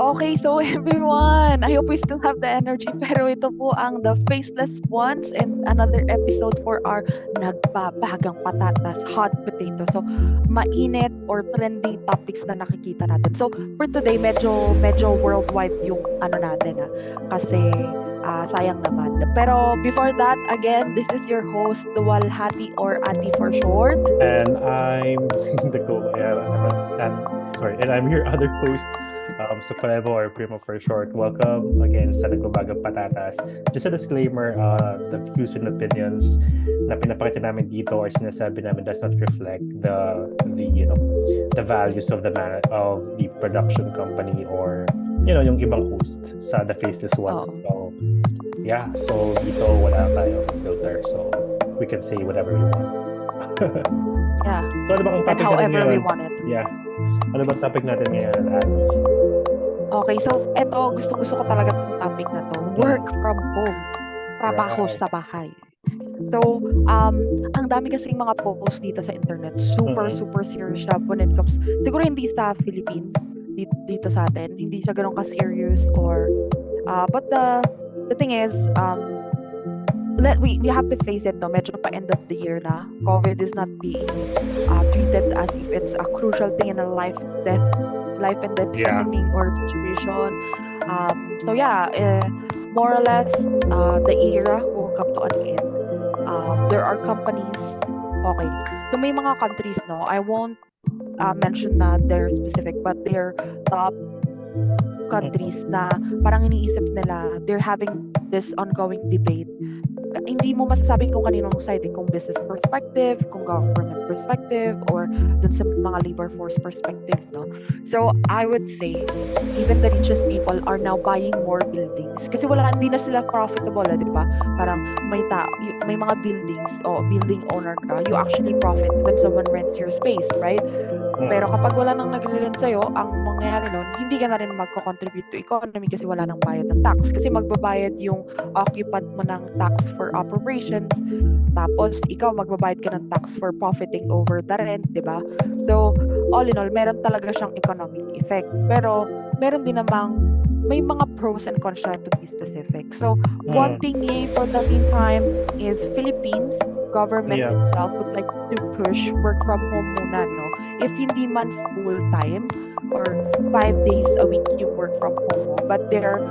Okay, so everyone, I hope we still have the energy. Pero ito po ang The Faceless Ones and another episode for our nagbabagang patatas, hot potato. So, mainit or trending topics na nakikita natin. So, for today, medyo worldwide yung ano natin kasi sayang naman. Pero before that, again, this is your host, Dual Hati or Ati for short. And I'm the and I'm your other host, Supremo or Primo for short. Welcome again sa Nagbabagang Patatas. Just a disclaimer, the views and opinions na pinapakita namin dito or sinasabi namin does not reflect the values of the production company or yung ibang host sa The Faceless Ones. So so dito wala tayong filter, so we can say whatever we want. Yeah. So ano bang topic and however natin we want it. Yeah. Ano bang topic natin ngayon, Annie? Okay, so eto, gusto ko talaga itong topic na to. Work from home. Trabaho sa bahay. So, ang dami kasing mga posts dito sa internet. Super serious siya when it comes, siguro hindi sa Philippines, dito sa atin. Hindi siya ganun ka-serious or, but the thing is, we have to face it, no? Medyo pa end of the year na. COVID is not being treated as if it's a crucial thing in a life and death threatening or situation. More or less, the era will come to an end. There are companies, okay. So may mga countries, no? I won't mention na they're specific, but they're top countries na parang iniisip nila, they're having this ongoing debate. Hindi mo masasabing kung kaninong side, kung business perspective, kung government perspective, or dun sa mga labor force perspective, no? So, I would say, even the richest people are now buying more buildings. Kasi hindi na sila profitable, di ba? Parang may mga buildings, building owner ka, you actually profit when someone rents your space, right? Pero kapag wala nang nag-rent sa'yo, ang mangyayari nun, hindi ka na rin magko-contribute to economy kasi wala nang bayad ng tax. Kasi magbabayad yung occupant mo ng tax for operations, tapos ikaw magbabayad ka ng tax for profiting over the rent, di ba? So, all in all, meron talaga siyang economic effect. Pero, meron din namang, may mga pros and cons siya to be specific. So, one thing for the meantime is Philippines government itself would like to push work from home muna, no? If hindi man full time or 5 days a week you work from home, but they're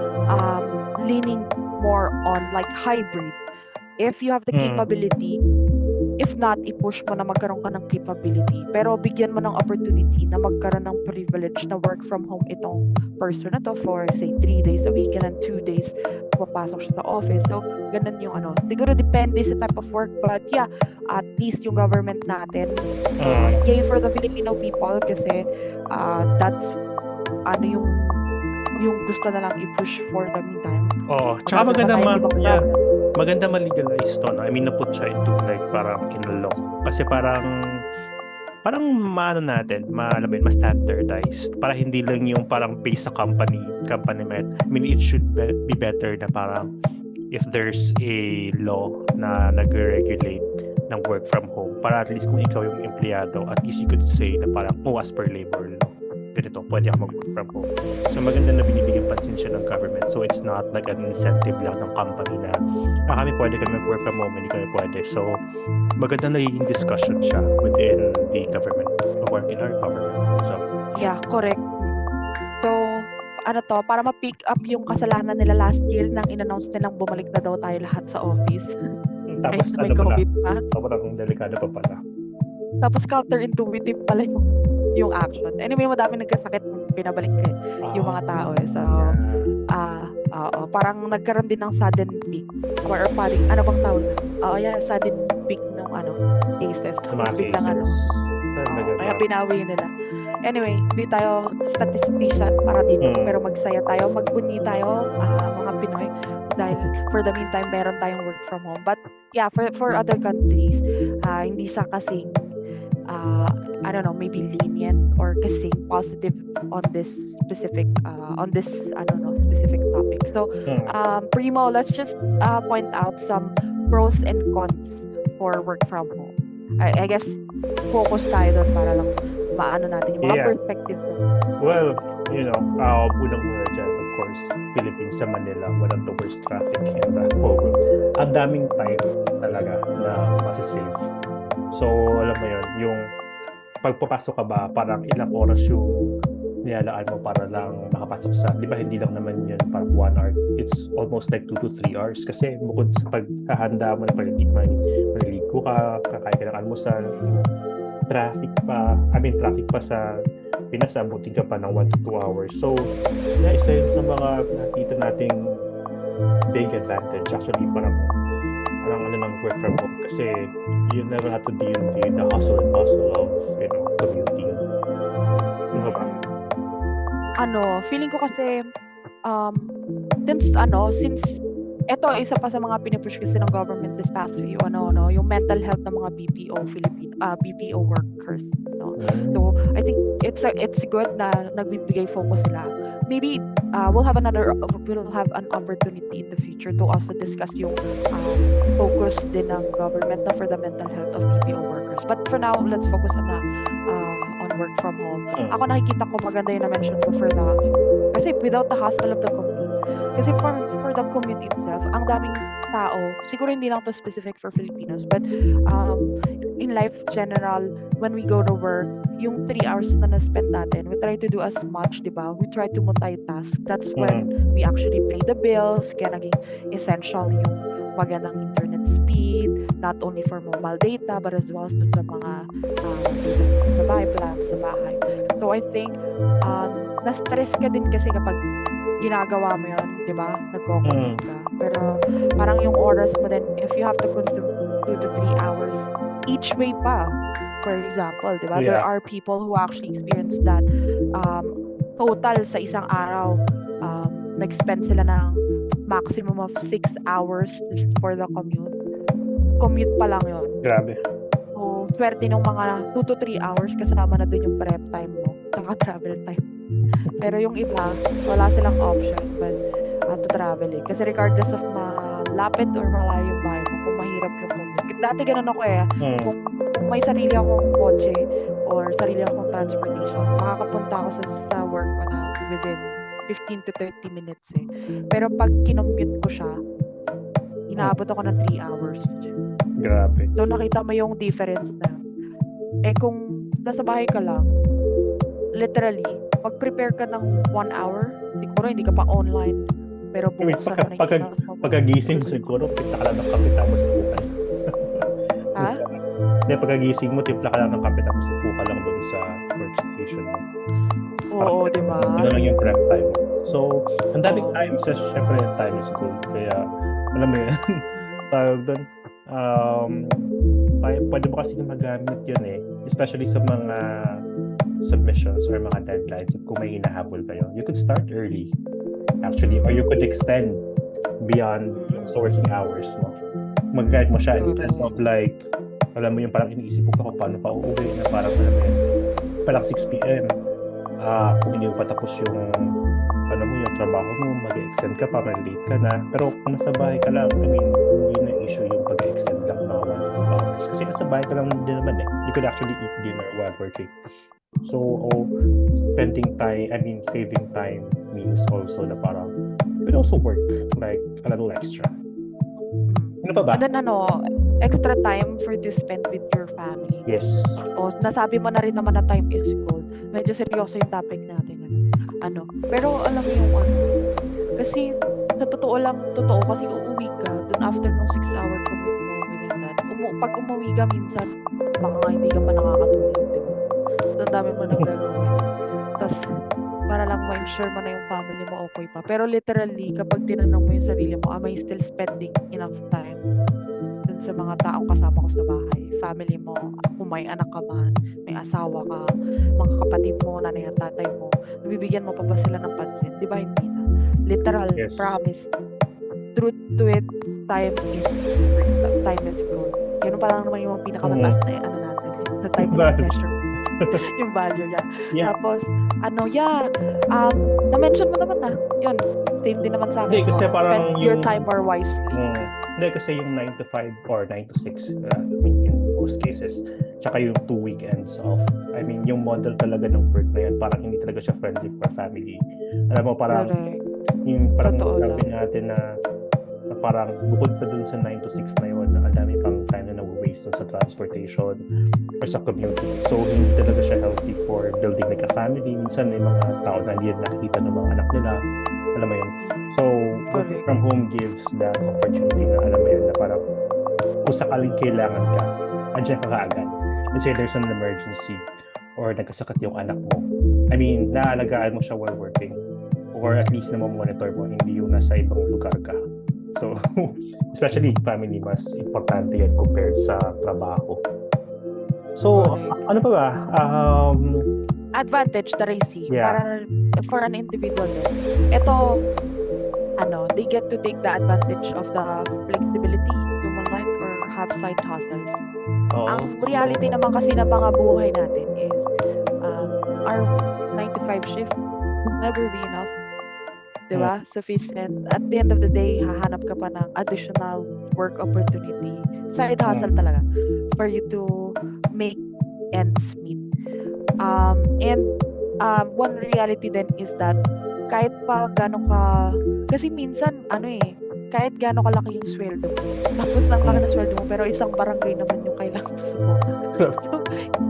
leaning more on like hybrid. If you have the capability, if not, i-push mo na magkaroon ka ng capability. Pero bigyan mo ng opportunity na magkaroon ng privilege na work from home itong person na to for say 3 days a week and then 2 days papasok siya sa office. So, ganun yung siguro depende sa type of work, but yeah, at least yung government natin, yay for the Filipino people kasi that's yung gusto na lang i-push for the meantime. Tsaka maganda ma-legalize to, no? I mean, na-put siya into like parang in law. Kasi parang ma-standardized para hindi lang yung parang based sa company met. I mean, it should be better na parang if there's a law na nag-regulate ng work from home, para at least kung ikaw yung empleyado, at least you could say na parang as per labor law, ganito, pwede ako mag-work from home. So maganda na binibigyan pansin siya ng government. So it's not like an incentive lang ng company na kami mag-work from home, hindi kami pwede. So maganda na nagiging discussion siya within the government or in our government. So yeah, correct. So para ma-pick up yung kasalanan nila last year nang in-announce nilang bumalik na daw tayo lahat sa office. Tapos may COVID pa. Sobrang delikado pa pala. Tapos counterintuitive pala yung action. Anyway, madami nagkasakit nung pinabalik yung mga tao. So, parang nagkaroon din ng sudden peak. Or parang, ano bang tawag? Sudden peak ng cases. Tapos biglang kaya binawi nila. Anyway, di tayo statistician para dito. Pero magsaya tayo, magbunyi tayo, mga Pinoy. Dahil for the meantime, meron tayong work from home. But yeah, for other countries, hindi siya kasing I don't know, maybe lenient or kasing positive on this specific specific topic. So, Primo, let's just point out some pros and cons for work from home. I guess focus tayo doon para lang maano natin, yung mga Yeah. perspective natin. Well, unang-una dyan, of course, Philippines sa Manila, one of the worst traffic in the whole world. Ang daming time talaga na masisave. So, alam mo yun, yung pagpapasok ka ba, parang ilang oras yung nilalaan mo para lang makapasok sa, di ba hindi lang naman yun parang 1 hour, it's almost like 2 to 3 hours kasi bukod sa paghahanda mo na maliligo ka, kakain ka ng almusal, traffic pa sa Pinas, abutin ka pa ng 1 to 2 hours. So, isa yun sa mga nakita nating big advantage. Actually, parang ng work from home kasi you never have to deal with the hustle and bustle of, commuting. Ano ba? Feeling ko kasi, since ito isa pa sa mga pinupush kasi ng government this past few, yung mental health ng mga BPO workers, no? So, I think it's good na nagbibigay focus sila. Maybe we'll have an opportunity in the future to also discuss yung focus din ng government na for the mental health of BPO workers. But for now, let's focus on work from home. Ako nakikita ko maganda yung na-mention ko kasi without the hassle of the commute. Kasi for the commute itself, ang daming tao, siguro hindi lang to specific for Filipinos, but in life general, when we go to work, yung 3 hours na na-spend natin, we try to do as much, di ba? We try to multitask. That's when we actually pay the bills, kaya naging essential yung magandang internet speed, not only for mobile data, but as well as dun sa mga data sa bahay, plans sa bahay. So I think, na-stress ka din kasi kapag ginagawa mo yun, di ba? Nagko-commute ka. Pero parang yung oras mo din, if you have to consume 2 to 3 hours each way pa, for example, di ba? Yeah. There are people who actually experience that total sa isang araw, nag-spend sila ng maximum of 6 hours for the commute. Commute pa lang yun. Grabe. So, swerte ng mga 2 to 3 hours kasama na dun yung prep time mo, saka travel time. Pero yung iba, wala silang option but to travel eh. Kasi regardless of malapit or malayo yung bahay mo, kung mahirap yung commute. Dati ganun ako kung may sarili akong kotse or sarili akong transportation, makakapunta ako sa work ko na within 15 to 30 minutes eh. Pero pag kinommute ko siya, inaabot ako ng 3 hours. Grabe. So nakita mo yung difference na. Kung nasa bahay ka lang, literally, mag-prepare ka ng 1 hour, siguro hindi ka pa online, pero buksan mo na pagkagising mo siguro, timpla ka lang ng kape tapos puka. Ha? Pagkagising mo, timpla ka lang ng kape tapos puka lang doon sa workstation mo. Oo, di ba? Ano lang yung prep time. So, ang daming time, syempre time is gold. Kaya, alam mo yun, tawag doon, pwede mo kasi magamit yun especially sa mga submissions or mga deadlines kung may hinahabol kayo. You could start early, actually, or you could extend beyond sa working hours mo. Mag-guide mo siya instead of like, alam mo yung parang iniisip ko kung paano pa uuwi na parang, alam mo yun, parang 6 p.m. Kung hindi mo patapos yung trabaho mo, mag-extend ka pa, late ka na. Pero kung nasa bahay ka lang, hindi na issue yung pag-extend lang mga 1 to 2 hours. Kasi nasa bahay ka lang din naman You could actually eat dinner while working. So, saving time means also na parang, you could also work like a little extra. Ano pa ba? And then extra time for to spend with your family. Yes. Nasabi mo na rin naman na time is gold. Medyo seryoso yung topic natin. Pero alam mo yung kasi sa totoo kasi uuwi ka dun after nung 6-hour commute mo within that. Pag umuwi ka minsan, baka hindi ka pa nakakatulog, diba? So, ang dami mo nang gagawin. Tapos, para lang ma-ensure mo na yung family mo okay pa. Pero literally, kapag tinanong mo yung sarili mo, am I still spending enough time dun sa mga taong kasama ko sa bahay? Family mo, kung may anak ka man, may asawa ka, mga kapatid mo, nanay at tatay mo, nabibigyan mo pa ba sila ng pansin? Di ba hindi na? Literal, Yes. promise. Truth to it, time is gold. Yun pa lang naman yung pinakamataas na natin. The time is measure. Yung value yan. Yeah. Tapos, na-mention mo naman na. Yun, same din naman sa akin. Hindi, kasi parang spend your time more wisely. Hindi, kasi yung 9 to 5 or 9 to 6, in most cases, tsaka yung 2 weekends off. I mean, yung model talaga ng work na yan, parang hindi talaga siya friendly for family. Alam mo, parang Correct. yung parang Totoo sabi natin na parang bukod pa dun sa 9 to 6 na yun, ang dami pang time na waste sa transportation or sa commuting. So, hindi talaga siya healthy for building like a family. Minsan may mga tao na hindi nakikita ng mga anak nila. Alam mo yun. So, working from home gives that opportunity na alam mo yun, na parang kung sakaling kailangan ka, andyan ka kaagad. Let's say there's an emergency or nagkasakit yung anak mo. I mean, naalagaan mo siya while working or at least na monitor mo, hindi yung nasa ibang lugar ka. So, especially family, mas importante yan compared sa trabaho. So, ano pa ba? Advantage that I see Yeah. para for an individual din. Ito, they get to take the advantage of the flexibility to moonlight or have side hustles. Ang reality naman kasi na mga buhay natin is our 9 to 5 shift will never be enough. Diba? Sufficient. At the end of the day, hahanap ka pa ng additional work opportunity. Side hustle talaga for you to make ends meet. And one reality then is that kahit pa gano'n ka, kasi minsan, kahit gano'n kalaki yung sweldo mo, tapos ang laki ng sweldo mo, pero isang barangay naman yung kailangan mo subukan. So,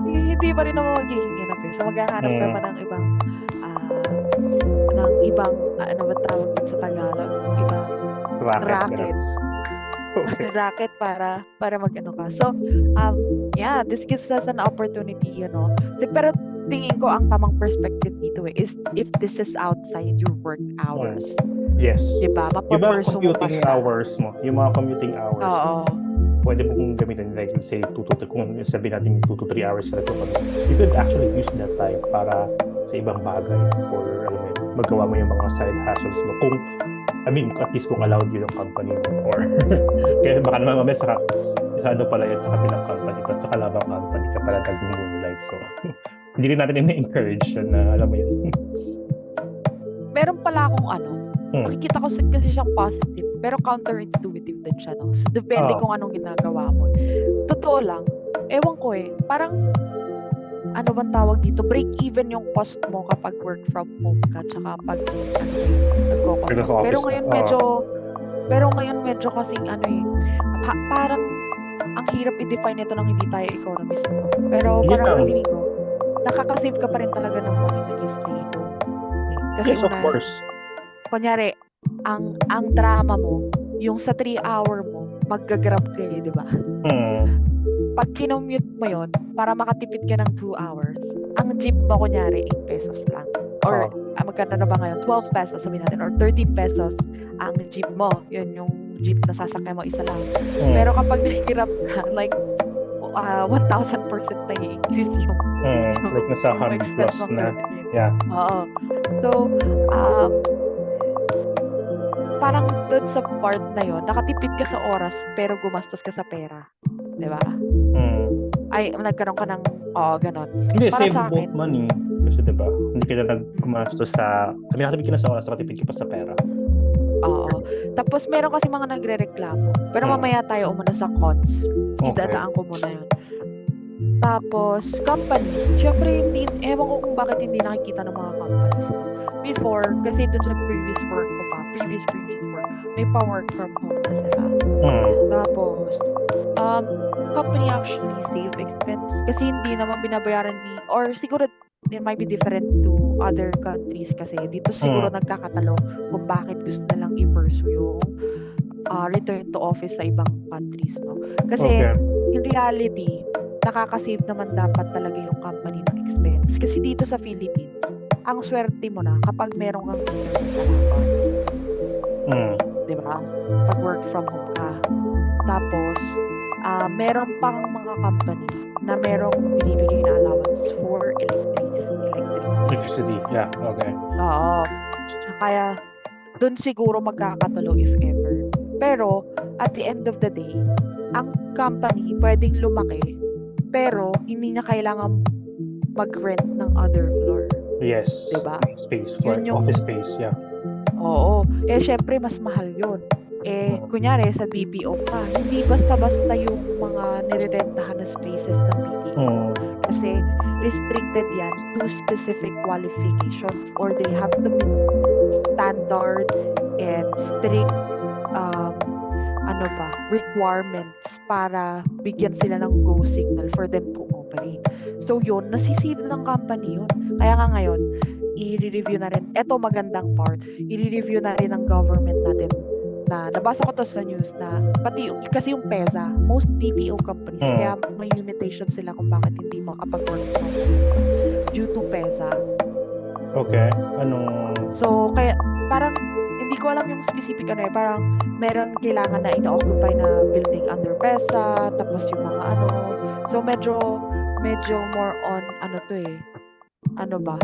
hindi pa rin naman magiging enough eh. So, maghahanap ka pa ng ibang, ano ba tawag dun sa Tagalog? Ibang racket. Okay. Racket para mag-ano ka. So, yeah, this gives us an opportunity, pero tingin ko ang tamang perspective dito is if this is outside your work hours. Yes. Diba? Yung mga Mapaperso mo pa commuting siya. hours mo, yung mga commuting hours, Oo. pwede mo kung gamitin, like let's say, kung sabihin natin 2 to 3 hours ka nagpapalit, you could actually use that time para sa ibang bagay or alam mo, magawa mo yung mga side hustles mo. Kung, at least kung allowed yun yung company mo or kaya baka naman mamaya sa pala yan sa kabilang company at sa kalabang company ka pala nag-moonlight. So, hindi rin natin na-encourage na alam mo yun. Meron pala akong nakikita ko kasi siyang positive pero counterintuitive din siya, no? So, depende kung anong ginagawa mo. Totoo lang, ewan ko parang ano bang tawag dito, break even yung cost mo kapag work from home ka tsaka pag nagko-office. Pero ngayon medyo kasing parang ang hirap i-define ito nang hindi tayo economist, no? Pero parang feeling ko nakaka-save ka pa rin talaga ng money when you stay home. Kasi yes, of course. Kunyari, ang drama mo, yung sa 3-hour mo, magga-grab ka di ba? Pag kinommute mo yon para makatipid ka ng 2 hours, ang jeep mo kunyari 8 pesos lang. Or magkano na ba ngayon? 12 pesos sabihin natin or 13 pesos ang jeep mo. Yun yung jeep na sasakyan mo isa lang. Pero kapag nag-grab ka, like 1,000% na i-increase yung like nasa 100 plus na. Yeah. Oo. So, parang doon sa part na yon nakatipid ka sa oras pero gumastos ka sa pera. Diba? Ay, nagkaroon ka ng ganon. Hindi, para save sa akin, both money. Kasi diba, hindi ka na naggumastos sa, nakatipid ka na sa oras, nakatipid ka pa sa pera. Oo. Tapos meron kasi mga nagre-reklamo. Pero mamaya tayo umano sa cons. Idadaan ko muna yun. Tapos, companies. Syempre, ewan ko kung bakit hindi nakikita ng mga companies to. Before, kasi dun sa previous work, may pa-work from home na sila. Tapos, company actually save expense kasi hindi naman binabayaran or siguro it might be different to other countries kasi dito siguro nagkakatalo kung bakit gusto nilang i-pursue yung return to office sa ibang countries, no? Kasi in reality, nakaka-save naman dapat talaga yung company ng expense. Kasi dito sa Philippines, ang swerte mo na kapag meron kang internet allowance. Diba? Pag work from home ka. Tapos, meron pang mga company na merong binibigay na allowance for electricity. Yeah, okay. Oo. Kaya, dun siguro magkakatalo if ever. Pero, at the end of the day, ang company pwedeng lumaki, pero hindi niya kailangan mag-rent ng other floor. Yes. Diba? Space for office space, yeah. Oo. Syempre, mas mahal yun. Kunyari, sa BPO ka, hindi basta-basta yung mga nirerentahan na spaces ng BPO. Mm. Kasi restricted yan to specific qualifications or they have to meet standard and strict um, requirements para bigyan sila ng go signal for them to operate. So yun, nasisave ng company yun. Kaya nga ngayon, i-review na rin, eto magandang part, i-review na rin ng government natin na nabasa ko to sa news na pati kasi yung PEZA, most BPO companies, kaya may limitation sila kung bakit hindi makapag-work from home due to PEZA. Okay. So, kaya parang hindi ko alam yung specific parang meron kailangan na ino-occupy na building under PEZA, tapos yung mga so medyo more on ano bang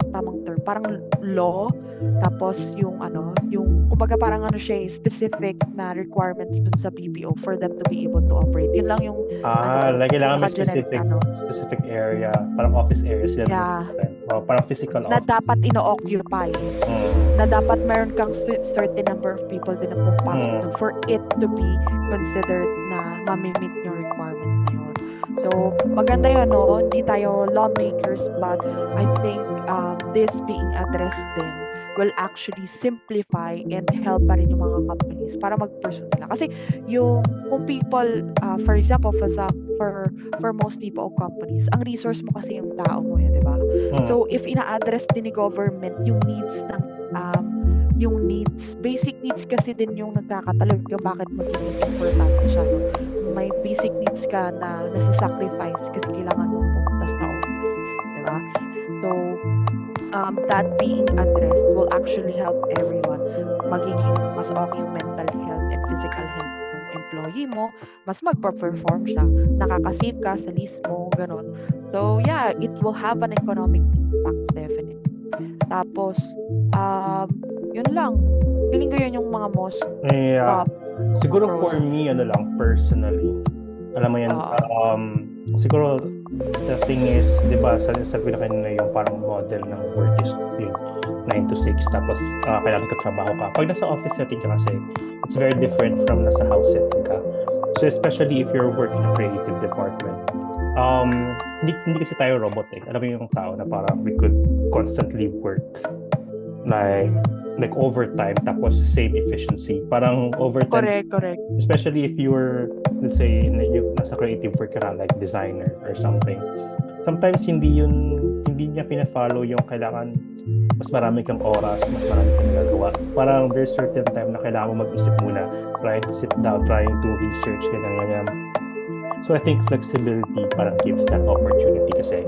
tamang term? Parang law, tapos yung kumbaga parang siya specific na requirements dun sa BPO for them to be able to operate. Yun lang yung like kailangan may pinaka-generic, specific area, parang office area sila. Yeah. Parang physical na office. dapat ino-occupy. Na dapat meron kang certain number of people din na pumapasok dun for it to be considered na ma-meet yung requirement na yun. So, maganda yun, no? Hindi tayo lawmakers, but I think this being addressed din will actually simplify and help pa rin yung mga companies para mag-pursue nila. Kasi kung people, for example, for most people o companies, ang resource mo kasi yung tao mo, di ba? So, if ina-address din ni government yung needs basic needs kasi din yung nagkakatalaga bakit magiging importante siya. No? May basic needs ka na nasa-sacrifice kasi kailangan mo pumunta sa office. Diba? So, that being addressed will actually help everyone. Magiging mas okay yung mental health and physical health ng employee mo. Mas magpa-perform siya. Nakaka-save ka sa list mo. Ganon. So, yeah, it will have an economic impact definitely. Tapos, yun lang. Feeling ko yun yung mga most top. Siguro for me, personally, alam mo yan, siguro the thing is, di ba, sabi na kanina yung parang model ng work is yung 9 to 6, tapos kailangan ka trabaho ka. Pag nasa office setting ka kasi, it's very different from nasa house setting ka. So especially if you're working in a creative department, hindi kasi tayo robot eh. Alam mo yung tao na parang we could constantly work like overtime tapos same efficiency. Parang overtime. Correct. Especially if you're, let's say, nasa creative work ka like designer or something. Sometimes hindi niya pina-follow yung kailangan mas marami kang oras, mas marami kang nagagawa. Parang there's certain time na kailangan mo mag-isip muna, trying to sit down, trying to research, ganyan. So I think flexibility parang gives that opportunity kasi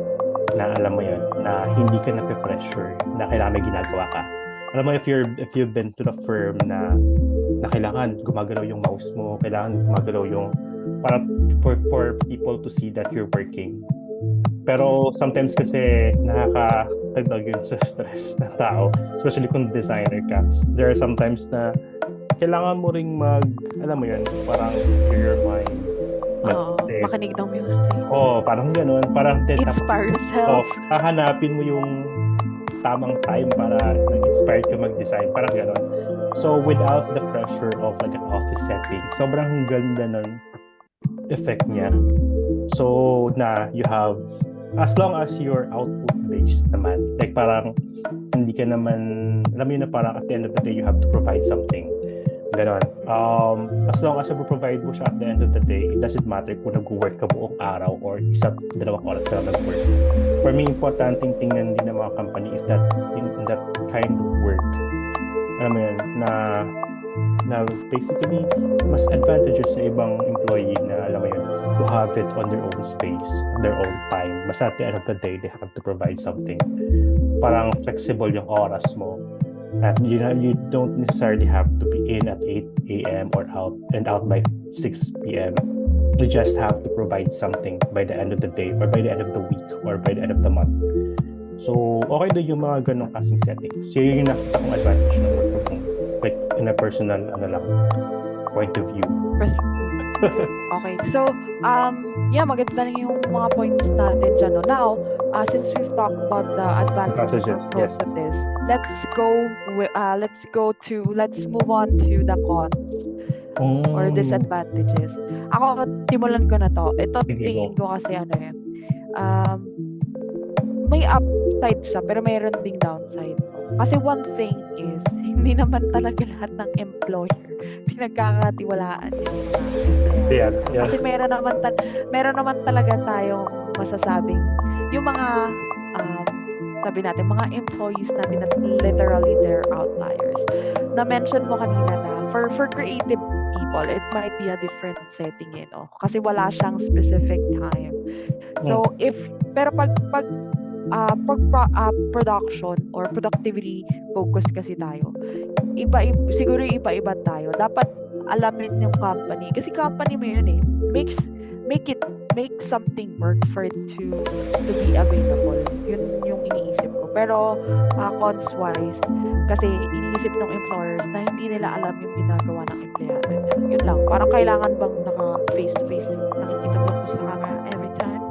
na alam mo yun, na hindi ka na-pressure na kailangan may ginagawa ka. Alam mo, if you've been to the firm na kailangan gumagalaw yung mouse mo, kailangan gumagalaw yung para for people to see that you're working. Pero sometimes kasi nakakadagdag yun sa stress ng tao, especially kung designer ka. There are sometimes na kailangan mo ring alam mo yun, parang clear your mind. Makinig ng music. Parang gano'n. Parang inspire yourself. Hahanapin mo yung tamang time para nag-inspire ka mag-design. Parang gano'n. So, without the pressure of like an office setting, sobrang ganda ng effect niya. So, you have, as long as you're output-based naman, like parang hindi ka naman, alam mo yun na parang at the end of the day, you have to provide something. Ganon. As long as you-provide mo siya at the end of the day, it doesn't matter kung nag-work ka buong araw or 1-2 oras ka lang nag-work. For me, importanteng tingnan din ng mga company if in that kind of work, alam mo yun, na basically, mas advantages sa ibang employee na, alam mo yun, to have it on their own space, their own time. Basta at the end of the day, they have to provide something. Parang flexible yung oras mo. At you don't necessarily have to be in at 8 a.m. or out by 6 p.m. You just have to provide something by the end of the day or by the end of the week or by the end of the month. So, okay doon yung mga ganong kasing settings. So, yun yung nakita kong advantage ng work from home. Like, in a personal, point of view. Okay. So, maganda lang yung mga points natin dyan. No? Now, since we've talked about the advantages of both of this, let's move on to the cons or disadvantages. Ako, simulan ko na to. Ito, Sige, tingin go. ko kasi may upside siya, pero mayroon ding downside. Kasi one thing is, hindi naman talaga lahat ng employer pinagkakatiwalaan yung mga empleyado Yeah, nila. yeah. Kasi meron naman talaga tayong masasabing, yung mga, sabi natin, mga employees natin na literally they're outliers. Na-mention mo kanina na for creative people, it might be a different setting, kasi wala siyang specific time. So, pero pag production or productivity focus kasi tayo, siguro iba-iba tayo. Dapat alamin yung company. Kasi company mo yun make something work for it to be available. Yun yung iniisip ko. Pero cons wise, kasi iniisip ng employers na hindi nila alam yung ginagawa ng empleyado niya. Yun lang. Parang kailangan bang naka face-to-face nakikita mo sa camera every time?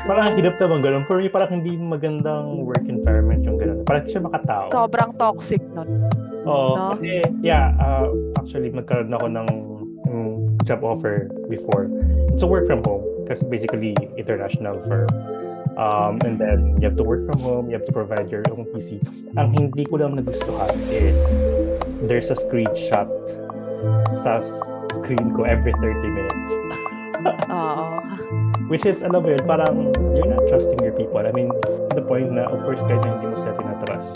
Parang hirap naman ganun. For me, parang hindi magandang work environment yung ganun. Parang hindi siya makatao. Sobrang toxic nun. Oo, No? kasi, actually, magkaroon ako ng job offer before. It's a work from home kasi basically international firm. And then you have to work from home, you have to provide your own PC. Ang hindi ko lang nagustuhan is there's a screenshot sa screen ko every 30 minutes. Oo. Which is, alam mo yun, parang you're not trusting your people. I mean, to the point na, of course, kahit na hindi mo sila tinatrust.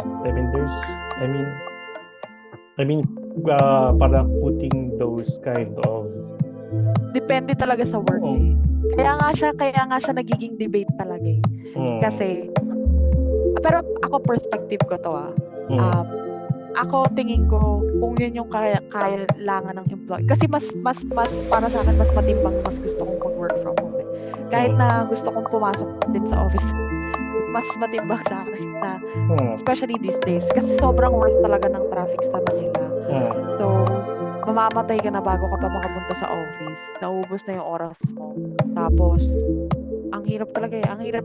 Parang putting those kind of... Depende talaga sa work Oo. Kaya nga siya nagiging debate talaga Kasi, pero ako perspective ko to ako tingin ko kung yun yung kailangan ng employee. Kasi mas para sa akin, mas matimbang, mas gusto kong mag-work from home Kahit na gusto kong pumasok din sa office, mas matimbang sa akin na, especially these days, kasi sobrang worst talaga ng traffic sa Manila. So, mamamatay ka na bago ka pa makapunta sa office. Naubos na yung oras mo. Tapos, ang hirap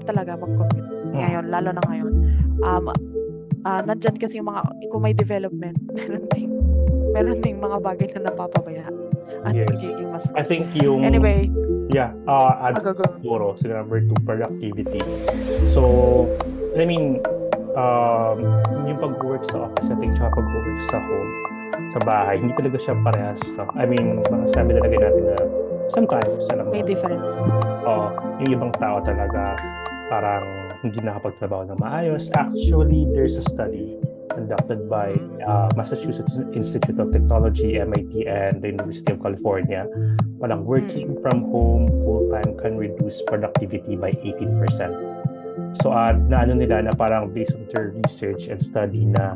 talaga mag-commute. Ngayon, lalo na ngayon. Nandyan kasi yung mga, kung may development, meron ding mga bagay na napapabaya. At magiging mas I think yung... Anyway. Yeah, siguro, number 2, productivity. So, I mean, yung pag-work sa office setting tsaka pag-work sa home, sa bahay, hindi talaga siya parehas. No? I mean, masasabi talaga natin na sometimes, may difference. Yung ibang tao talaga parang hindi nakapagtrabaho ng maayos. Actually, there's a study conducted by Massachusetts Institute of Technology, MIT, and the University of California. Parang working from home full-time can reduce productivity by 18%. So, naano nila na parang based on their research and study na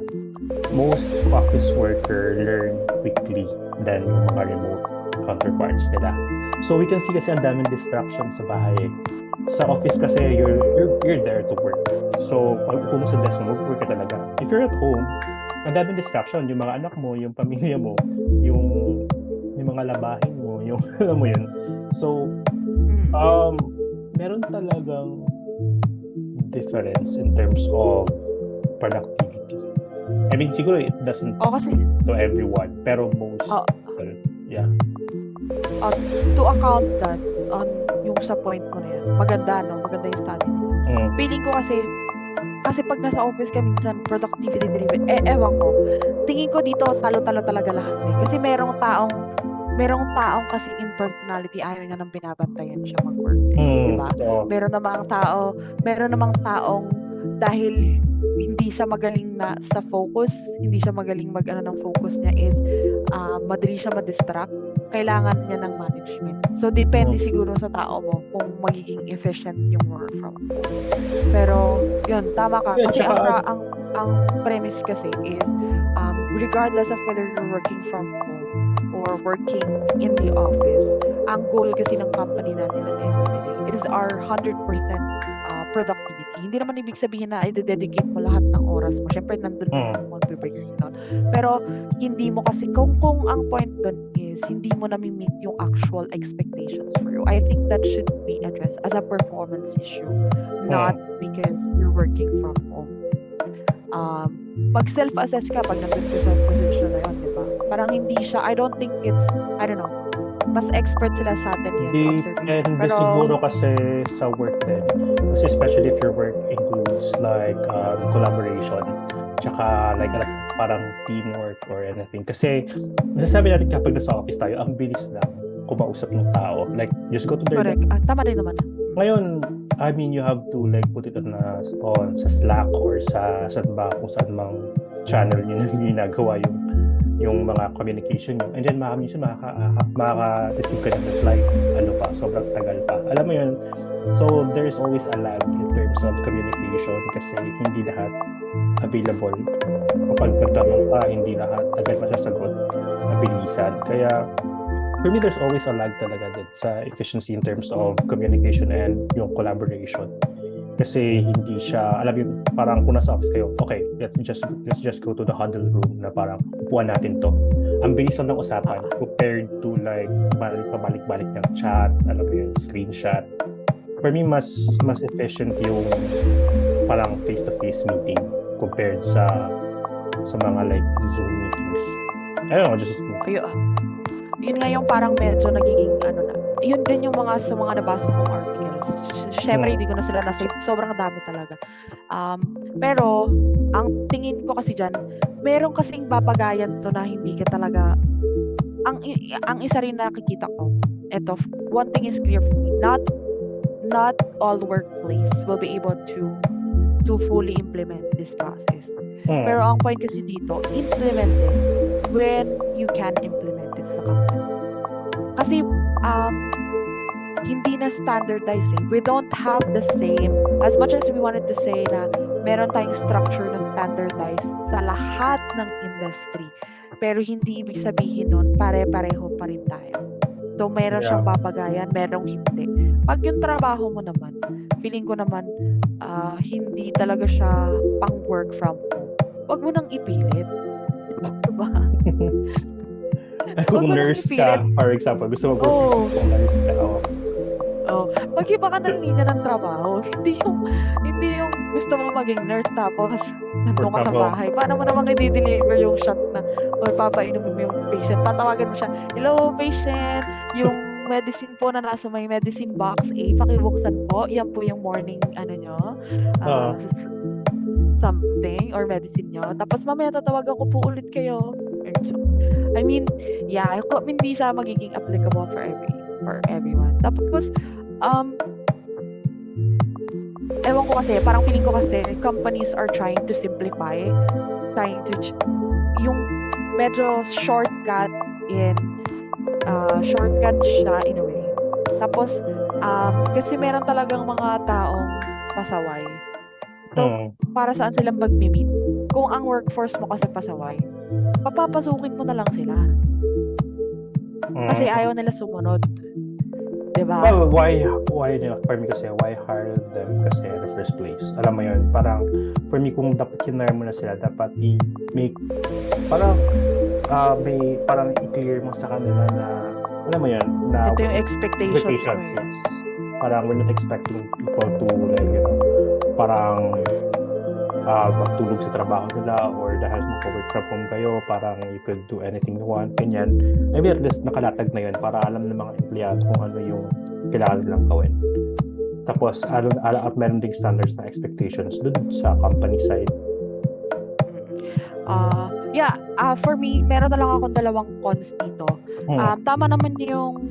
most office worker learn quickly than yung mga remote counterparts nila. So, we can see kasi ang daming distraction sa bahay. Sa office kasi, you're there to work. So, pag upo mo sa desk mo, mag-work ka talaga. If you're at home, ang daming distraction. Yung mga anak mo, yung pamilya mo, yung mga labahin mo, yung alam mo yun. So, meron talagang difference in terms of productivity. I mean, siguro it doesn't to everyone, pero most, yeah. To account that on yung sa point mo na yan, maganda yung study nila. Feeling ko kasi pag nasa office ka minsan, productivity driven, ewan ko, tingin ko dito talo-talo talaga lahat kasi merong taong kasi in personality ayaw niya nang binabantayan siya mag-work. Diba? Meron namang taong dahil hindi siya magaling na sa focus, hindi siya magaling ng focus niya is madali siya ma-distract, kailangan niya ng management. So, depende siguro sa tao mo kung magiging efficient yung work from home. Pero, yun, tama ka. Kasi ang premise kasi is regardless of whether you're working from home or working in the office, ang goal kasi ng company natin at the end of the day is our 100% productivity. Hindi naman ibig sabihin na i-dedicate mo lahat ng oras mo. Siyempre, nandun mo mag-break. Pero, hindi mo kasi, kung ang point dun is, hindi mo na-meet yung actual expectations for you. I think that should be addressed as a performance issue, not because you're working from home. Pag self-assess ka, pag nandun ka sa position na yun, diba? Parang hindi siya, I don't know, mas expert sila sa atin yes, observation. Depende siguro kasi sa work din. Kasi especially if your work includes like collaboration, tsaka like parang teamwork or anything. Kasi nasasabi natin kapag nasa office tayo, ang bilis lang kumausap ng tao. Like, just go to their Correct. Tama rin naman. Ngayon, I mean, you have to like put it on sa Slack or sa kung saan mang channel nyo na ginagawa yung mga communication nyo. And then minsan makaka-receive ka ng reply, sobrang tagal pa. Alam mo yun, so there's always a lag in terms of communication kasi hindi lahat available. Kapag nagtanong ka, hindi lahat agad masasagot na bilisan. Kaya for me, there's always a lag talaga din sa efficiency in terms of communication and yung collaboration. Kasi hindi siya, alam yung parang kung nasa office kayo, okay, let's just go to the huddle room na parang upuan natin to. Ang bilis lang ng usapan compared to like pabalik-balik ng chat, alam mo yun, screenshot. For me, mas efficient yung parang face-to-face meeting compared sa mga like Zoom meetings. I don't know, just yun nga yung parang medyo nagiging yun din yung sa mga nabasa kong articles. Syempre hindi ko na sila nasa sobrang dami talaga. Pero ang tingin ko kasi dyan, meron kasing babagayan to na hindi ka talaga ang isa rin nakikita ko. Eto, one thing is clear for me, not all workplace will be able to fully implement this process. Pero ang point kasi dito, implement it when you can implement it sa company. Kasi hindi na standardizing. We don't have the same, as much as we wanted to say na meron tayong structure na standardized sa lahat ng industry. Pero hindi ibig sabihin nun, pare-pareho pa rin tayo. So, meron siyang babagayan, merong hindi. Pag yung trabaho mo naman, feeling ko naman, hindi talaga siya pang work from home. Huwag mo nang ipilit. Diba? Kung nurse ka, for example, gusto mo kung nurse ka, mag-iba ka ng linya ng trabaho. Hindi yung gusto mo maging nurse tapos nandun ka sa bahay. Paano mo naman i-deliver yung shot na or papainom mo yung patient? Tatawagan mo siya, hello patient, yung medicine po na nasa may medicine box A, pakibuksan po. Yan po yung morning something or medicine nyo. Tapos mamaya tatawagan ko po ulit kayo. I mean, hindi siya magiging applicable for everyone. Tapos, ewan ko kasi, parang feeling ko kasi, companies are trying to simplify, yung medyo shortcut siya in a way. Tapos, kasi meron talagang mga taong pasaway. So, para saan silang mag-meet? Kung ang workforce mo kasi pasaway, papapasukin mo na lang sila. Kasi ayaw nila sumunod. Diba? Well, why for me kasi, why hire them kasi in the first place? Alam mo yun, parang, for me, kung dapat kinire mo na sila, dapat i-make, parang, i-clear mo sa kanila na, alam mo yun, na, ito yung expectations yes. Parang, we're not expecting people to, like, parang, magtulog sa trabaho nila or dahil mag-work from home kayo, parang you could do anything you want, ganyan. Maybe at least nakalatag na yun para alam ng mga empleyado kung ano yung kailangan nilang gawin. Tapos, at meron ding standards na expectations dun sa company side. For me, meron na lang akong dalawang cons dito. Tama naman yung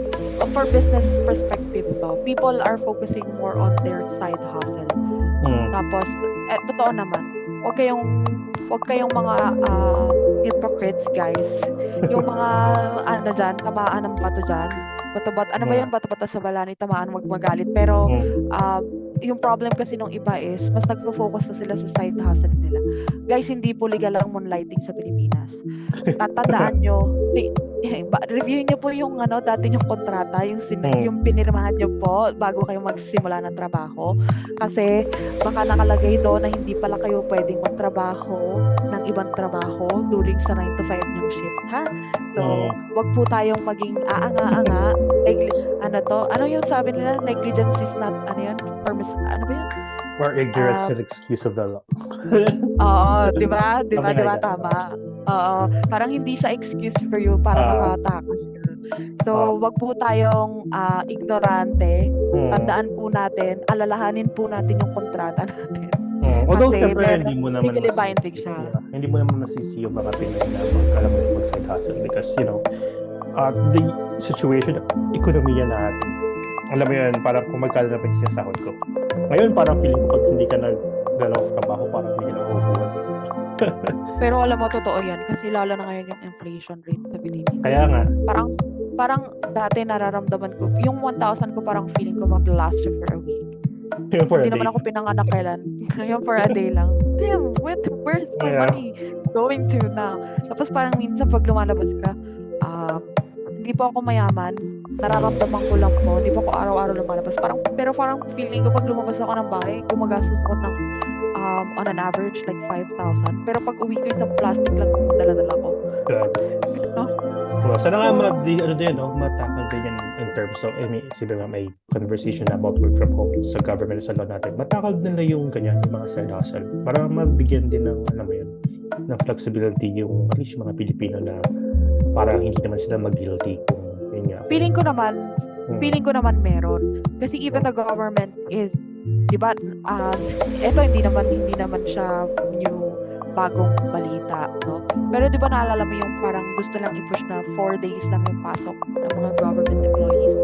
for business perspective to. People are focusing more on their side hustle. Tapos, totoo naman, huwag kayong mga hypocrites, guys. Yung mga, dyan, tamaan ng bato dyan. Bato-bato, bato-bato sa balani, tamaan, huwag magalit. Pero, yung problem kasi nung iba is, mas nagpo-focus na sila sa side hustle nila. Guys, hindi po legal ang moonlighting sa Pilipinas. Tatandaan nyo, review nyo po yung dati yung kontrata, yung pinirmahan nyo po bago kayo magsimula ng trabaho. Kasi baka nakalagay doon na hindi pala kayo pwedeng magtrabaho ng ibang trabaho during sa 9 to 5 yung shift, ha? So, wag po tayong maging aanga-anga. Ano yung sabi nila? Negligence is not, ano ba yun? Or ignorance is an excuse of the law. Oo, di ba? Tama. Oo, parang hindi siya excuse for you para makatakas ka. So, wag po tayong ignorante. Mm. Tandaan po natin, alalahanin po natin yung kontrata natin. Although, Kasi syempre, meron- hindi mo naman legally binding siya. hindi mo naman masisi yung mga Pinoy na alam mo yung mag-side hustle because, the situation, ekonomiya natin. Alam mo yun, parang kung magkano na yung sinasahod ko. Ngayon, parang feeling ko pag hindi ka naggalaw ng trabaho, parang hindi ka nakukuha. Pero alam mo, totoo yan. Kasi lalo na ngayon yung inflation rate sa Pilipinas. Kaya nga, Parang dati nararamdaman ko, yung 1,000 ko parang feeling ko mag-last siya for a week. yun for a Hindi day. naman ako pinanganak kailan. Ngayon for a day lang. Damn, where's my Yeah. money going to now? Tapos parang minsan pag lumalabas ka, hindi po ako mayaman. Nararamdaman ko lang po. Hindi po ako araw-araw lumalabas. Pero parang feeling ko pag lumabas ako ng bahay, gumagastos ako ng on an average like 5,000. Pero pag uwi ko isang plastic lang ang dala-dala ko. Good. No? Well, sana nga matakal din yan in terms of, sabi nga may conversation about work from home sa government sa law natin. Matakal nila yung ganyan, yung mga side hustle. Para mabigyan din ng, alam mo yun, ng flexibility yung at least mga Pilipino na parang hindi naman sila mag-guilty kung yun nga. Feeling ko naman meron. Kasi even the government is, di ba, eto hindi naman siya new bagong balita, no? Pero di ba naalala mo yung parang gusto lang i-push na 4 days lang yung pasok ng mga government employees?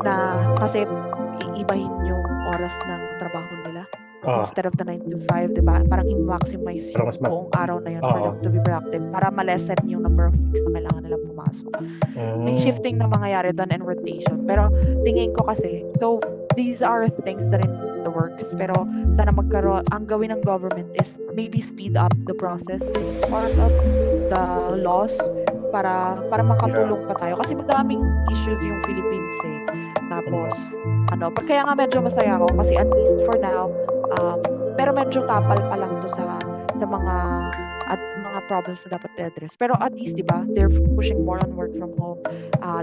Na kasi iibahin yung oras ng trabaho nila. Instead of the 9 to 5, di ba? Parang i-maximize yung buong araw na yun for them to be productive para ma-lessen yung number of weeks na kailangan nilang pumasok. May shifting na mangyayari doon and rotation. Pero tingin ko kasi, so these are things that in the works. Pero sana magkaroon, ang gawin ng government is maybe speed up the process part of the laws para makatulong pa tayo. Kasi madaming issues yung Philippines eh. Tapos, kaya nga medyo masaya ako kasi at least for now, pero medyo tapal pa lang to sa mga problems na dapat i-address. Pero at least, di ba, they're pushing more on work from home,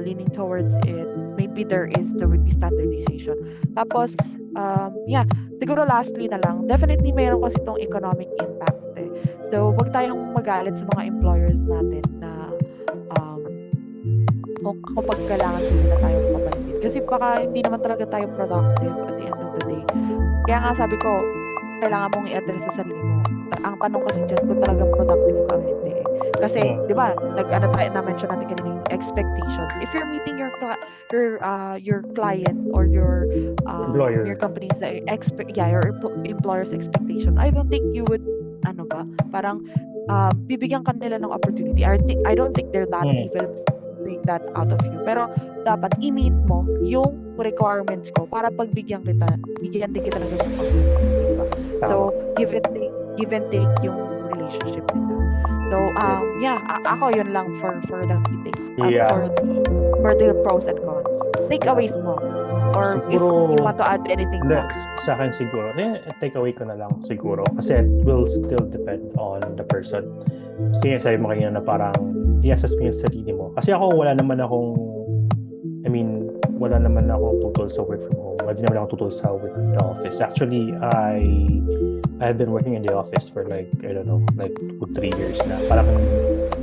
leaning towards it. Maybe there would be standardization. Tapos, siguro lastly na lang, definitely mayroon kasi itong economic impact eh. So, wag tayong magalit sa mga employers natin na kapag kailangan nila tayong pabansin. Kasi baka hindi naman talaga tayo productive at the end of the day. Kaya nga sabi ko, kailangan mong i-address sa sarili mo. Ang tanong kasi dyan, kung talagang productive ka o hindi. Kasi, di ba, na-mention natin kanina yung expectations. If you're meeting your client or your company's your employer's expectation, I don't think you would, parang bibigyan ka nila ng opportunity. I don't think they're that evil take that out of you. Pero dapat i-meet mo yung requirements ko para bigyan din kita ng ganung opportunity, diba? So, give and take yung relationship nila. So, ako yun lang for the key things. For the pros and cons. Takeaways mo. Or siguro, if you want to add anything hindi, more. sa akin siguro. Takeaway ko na lang siguro. Kasi it will still depend on the person. Kasi sabi mo kanina na parang i-assess mo yung sarili mo. Kasi ako, wala naman akong tutol sa work from home. Hindi naman ako tutol sa work in the office. Actually, I've been working in the office for like 2 to 3 years na. Parang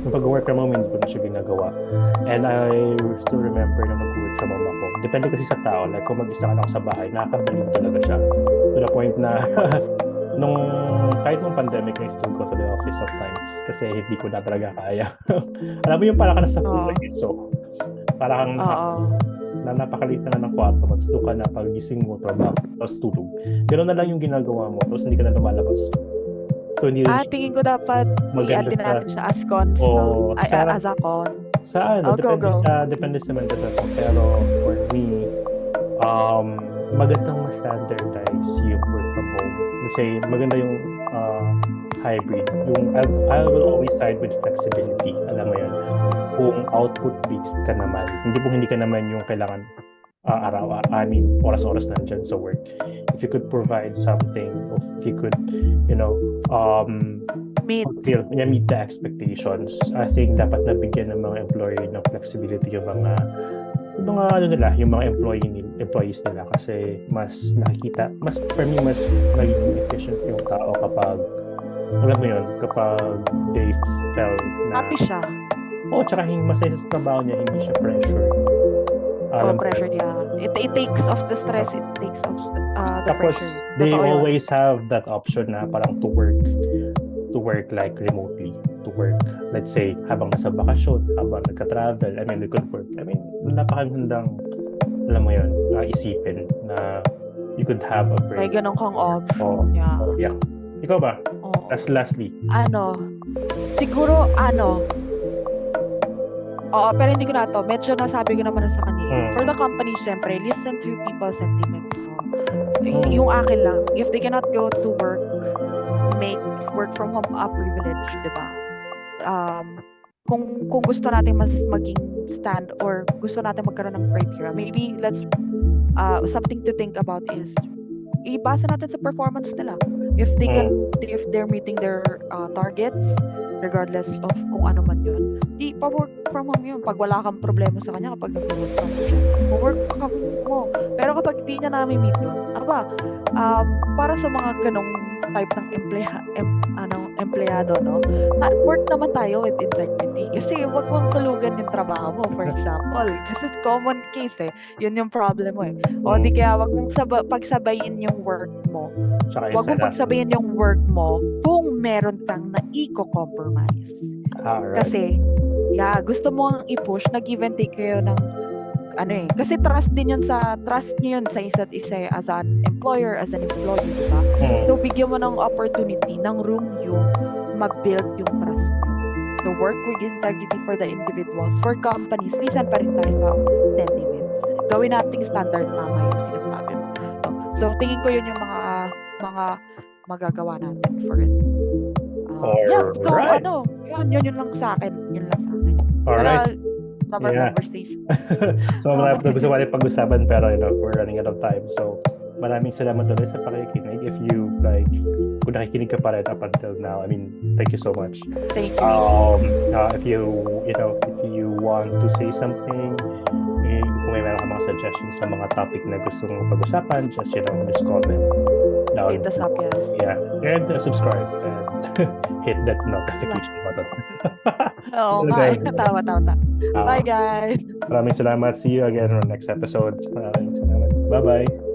yung pag-work from home, hindi ko na siya ginagawa. And I still remember nung nag-work from home ako. Depende kasi sa tao. Like, kung mag-isa ka lang sa bahay, nakakabaliw talaga siya. To the point na kahit nung pandemic, I still go to the office sometimes kasi hindi ko na talaga kaya. Alam mo yung parang ka nasa kulay. So, parang napakaliit na ng kwarto mo, tapos doon ka na pag-gising mo, trabaho, tapos tulog. Ganoon na lang yung ginagawa mo, tapos hindi ka na lumalabas. So, hindi rin tingin ko dapat i-add din natin siya as cons, no? As a con. Depende sa mental health. Pero for me, magandang ma-standardize yung work from home. Let's say, maganda yung hybrid. Yung I will always side with flexibility. Alam mo yun. Kung output-based ka naman, hindi ka naman yung kailangan oras-oras nandyan sa work. If you could provide something, if you could, meet the expectations, I think dapat nabigyan ng mga employee ng flexibility yung mga employees nila kasi mas for me, mas magiging efficient yung tao kapag, alam mo yun, kapag they felt na happy siya. Oo, tsaka hindi masaya sa trabaho niya, hindi siya pressure. Oh, Alam mo pressure, yun? yeah. It takes off the stress, it takes off the Tapos, pressure. they Totoo yun. always have that option na parang to work like remotely, to work, let's say, habang nasa bakasyon, habang nagka-travel, I mean, they could work. I mean, napakagandang, alam mo yun, isipin na you could have a May break. ganun kang option. Oo. Yeah. Yeah. Ikaw ba? Oo. Lastly. Siguro, oo, pero hindi ko na to. Medyo nasabi ko naman sa kanya. For the company, syempre, listen to people's sentiments. Yung akin lang, if they cannot go to work, make work from home a privilege, di ba? Kung gusto natin mas maging stand or gusto natin magkaroon ng criteria, maybe let's something to think about is ibasa natin sa performance nila. If they're meeting their targets, regardless of kung ano man yun, di pa work from home yun. Pag wala kang problema sa kanya, kapag nag-work from home siya, work from home mo. Pero kapag di niya meet yun, para sa mga ganong type ng empleyado, no? Work naman tayo with integrity. Kasi wag mong tulugan yung trabaho mo, for example. Kasi it's common case Yun yung problem mo O di kaya wag mong pagsabayin yung work mo. Wag mong pagsabayin yung work mo kung meron kang na-compromise. Right. Kasi, gusto mo ang i-push na give and take kayo ng kasi trust niyo yun sa isa't isa as an employer, as an employee, diba? So, bigyan mo ng opportunity, ng room yung mag-build yung trust nyo. So, work with integrity for the individuals. For companies, listen pa rin tayo sa sentiments. Gawin nating standard tama yung sinasabi mo. So, tingin ko yun yung mga magagawa natin for it. Yun lang sa akin. Alright. Conversation. So, gusto ko rin pag-usapan pero we're running out of time. So, maraming salamat ulit sa pakikinig. If you kung nakikinig ka pa rin up until now, I mean, thank you so much. Thank you. If you want to say something, kung may meron ka mga suggestions sa mga topic na gusto mong pag-usapan, just comment down. Hit us up, yes. Yeah, and subscribe and hit that notification button. Oo nga. Tama. Bye, guys. Maraming salamat. See you again on the next episode. Maraming salamat. Bye-bye.